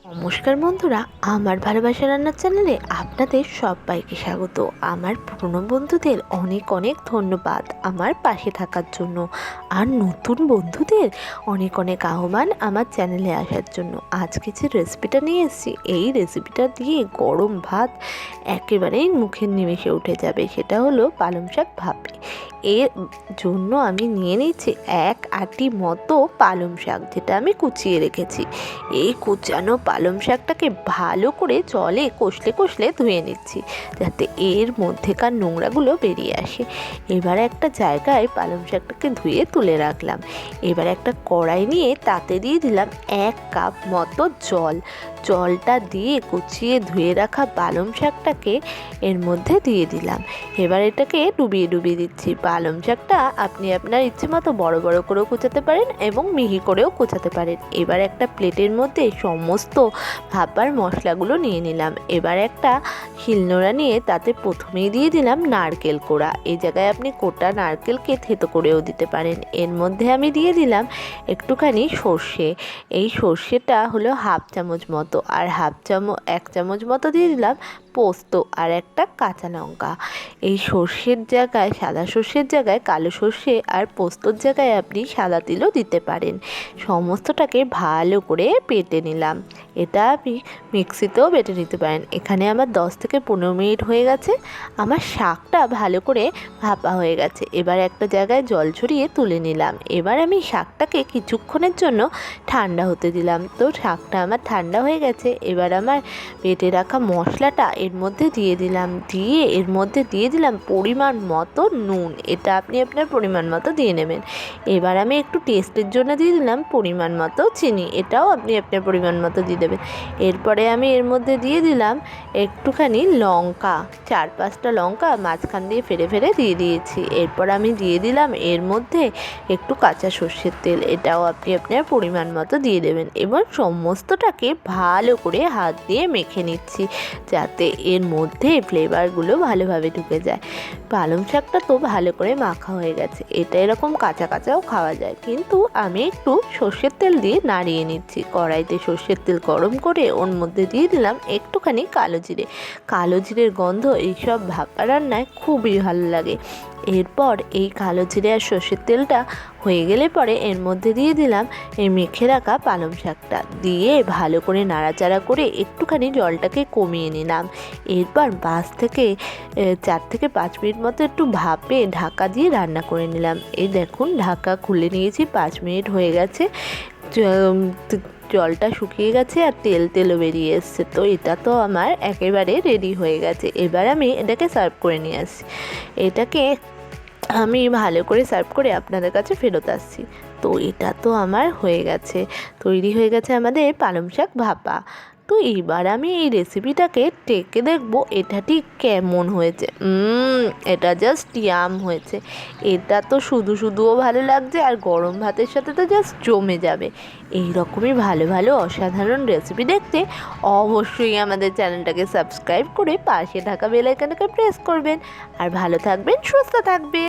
নমস্কার বন্ধুরা, আমার ভালোবাসা রান্নার চ্যানেলে আপনাদের সবাইকে স্বাগত। আমার পুরনো বন্ধুদের অনেক অনেক ধন্যবাদ আমার পাশে থাকার জন্য, আর নতুন বন্ধুদের অনেক অনেক আহ্বান আমার চ্যানেলে আসার জন্য। আজকে যে রেসিপিটা নিয়ে এসেছি, এই রেসিপিটা দিয়ে গরম ভাত একেবারেই মুখের নিমেষে উঠে যাবে। সেটা হলো পালং শাক ভাপি। এর জন্য আমি নিয়ে নিচ্ছি 1 আঁটি মতো পালং শাক, যেটা আমি কুচিয়ে রেখেছি। এই কুচানো পালং শাকটাকে ভালো করে জলে কষলে কষলে ধুয়ে নিচ্ছি, যাতে এর মধ্যেকার নোংরাগুলো বেরিয়ে আসে। এবার একটা জায়গায় পালং শাকটাকে ধুয়ে তুলে রাখলাম। এবার একটা কড়াই নিয়ে তাতে দিয়ে দিলাম 1 কাপ মতো জলটা দিয়ে কুচিয়ে ধুয়ে রাখা পালং শাকটাকে এর মধ্যে দিয়ে দিলাম। এবার এটাকে ডুবিয়ে ডুবিয়ে দিচ্ছি। পালং শাকটা আপনি আপনার ইচ্ছে মতো বড় বড় করেও কুচাতে পারেন এবং মিহি করেও কুচাতে পারেন। এবার একটা প্লেটের মধ্যে সমস্ত ভাপার মশলাগুলো নিয়ে নিলাম। এবার একটা শিলনোড়া নিয়ে তাতে প্রথমেই দিয়ে দিলাম নারকেল কোড়া। এই জায়গায় আপনি গোটা নারকেলকে থেতো করেও দিতে পারেন। এর মধ্যে আমি দিয়ে দিলাম একটুখানি সর্ষে। এই সর্ষেটা হলো 1/2 চামচ মতো, আর 1 চামচ মতো দিয়ে দিলাম পোস্ত, আর একটা কাঁচা লঙ্কা। এই সর্ষের জায়গায়, সাদা সর্ষের জায়গায় কালো সর্ষে, আর পোস্তর জায়গায় আপনি সাদা তিলও দিতে পারেন। সমস্তটাকে ভালো করে বেটে নিলাম। এটা আপনি মিক্সিতেও বেটে নিতে পারেন। এখানে আমার 10 থেকে 15 মিনিট হয়ে গেছে। আমার শাকটা ভালো করে ভাপা হয়ে গেছে। এবার একটা জায়গায় জল ঝরিয়ে তুলে নিলাম। এবার আমি শাকটাকে কিছুক্ষণের জন্য ঠান্ডা হতে দিলাম। তো শাকটা আমার ঠান্ডা হয়ে গেছে। এবার আমার বেটে রাখা মশলাটা এর মধ্যে দিয়ে দিলাম। এর মধ্যে দিয়ে দিলাম পরিমাণ মতো নুন। এটা আপনি আপনার পরিমাণ মতো দিয়ে নেবেন। এবার আমি একটু টেস্টের জন্য দিয়ে দিলাম পরিমাণ মতো চিনি। এটাও আপনি আপনার পরিমাণ মতো দিয়ে দেবেন। এরপরে আমি এর মধ্যে দিয়ে দিলাম একটুখানি লঙ্কা, 4-5টা লঙ্কা মাঝখান দিয়ে ফেরে ফেরে দিয়ে দিয়েছি। এরপর আমি দিয়ে দিলাম এর মধ্যে একটু কাঁচা সর্ষের তেল। এটাও আপনি আপনার পরিমাণ মতো দিয়ে দেবেন। এবার সমস্তটাকে ভালো করে হাত দিয়ে মেখে নিচ্ছি, যাতে এর মধ্যে ফ্লেভারগুলো ভালোভাবে ঢুকে যায়। পালং শাকটা তো ভালো করে মাখা হয়ে গেছে। এটা এরকম কাঁচা কাঁচাও খাওয়া যায়, কিন্তু আমি একটু সর্ষের তেল দিয়ে নাড়িয়ে নিচ্ছি। কড়াইতে সর্ষের তেল গরম করে ওর মধ্যে দিয়ে দিলাম একটুখানি কালো জিরে। কালো জিরের গন্ধ এইসব ভাপা রান্নায় খুবই ভালো লাগে। এরপর এই কালো জিরে আর সর্ষের তেলটা হয়ে গেলে পরে এর মধ্যে দিয়ে দিলাম এই মেখে রাখা পালং শাকটা। দিয়ে ভালো করে নাড়াচাড়া করে একটুখানি জলটাকে কমিয়ে নিলাম। এরপর 4 থেকে 5 মিনিট মতো একটু ভাপে ঢাকা দিয়ে রান্না করে নিলাম। এই দেখুন, ঢাকা খুলে নিয়েছি, 5 মিনিট হয়ে গেছে। জলটা শুকিয়ে গেছে আর তেলও বেরিয়ে এসছে। তো এটা তো আমার একেবারে রেডি হয়ে গেছে। এবার আমি এটাকে সার্ভ করে নিয়ে আসছি। এটাকে আমি ভালো করে সার্ভ করে আপনাদের কাছে ফেরত আসছি। তো এটা তো আমার হয়ে গেছে, তৈরি হয়ে গেছে আমাদের পালং শাক ভাপা। তো এইবার আমি এই রেসিপিটাকে টেকে দেখবো এটা ঠিক কেমন হয়েছে। এটা জাস্ট ইয়াম হয়েছে। এটা তো শুধুও ভালো লাগছে, আর গরম ভাতের সাথে তো জাস্ট জমে যাবে। এই রকমই ভালো ভালো অসাধারণ রেসিপি দেখতে অবশ্যই আমাদের চ্যানেলটাকে সাবস্ক্রাইব করে পাশে থাকা বেল আইকনটাকে প্রেস করবেন। আর ভালো থাকবেন, সুস্থ থাকবেন।